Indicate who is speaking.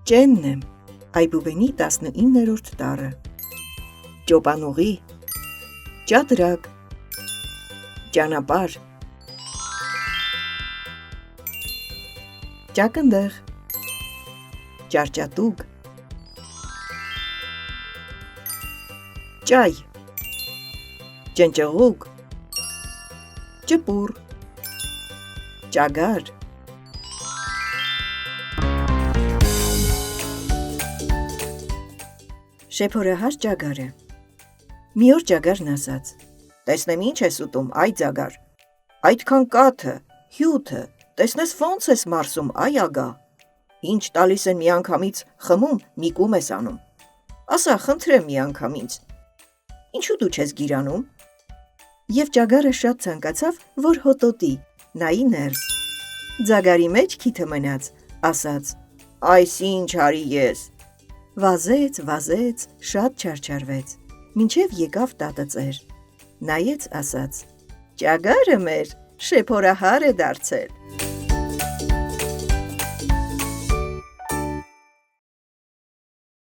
Speaker 1: Ճենն եմ, Այբուբենի 19-րդ տառը։ Ճոպանուղի, ճադրակ, ճանապարհ, ճակնդեղ, ճարճատուկ, ճայ, ճնճղուկ, ճպուռ, ճագար։ Շեփորահար ճագարը։ Մի օր ճագարն ասաց. «Տեսնեմ ինչ ես ուտում, այ ձագար, այդքան կաթը, հյութը, տեսնես ոնց ես մարսում, այ ագա, ինչ տալիս են միանգամից խմում, մի կում ես անում, ասա, խնդրեմ միանգամից, ինչու դու չես գիրանում»։ Եվ ճագարը շատ ցանկացավ, որ հոտոտի, նայի ներս, ձագարի մեջ քիթը մնաց, ասաց. «Այս ինչ արի ես»։ Վազեց, շատ չարչարվեց, մինչև եկավ տատը ծեր, նայեց, ասաց. «Ճագարը մեր շեփորահար է դարձել»։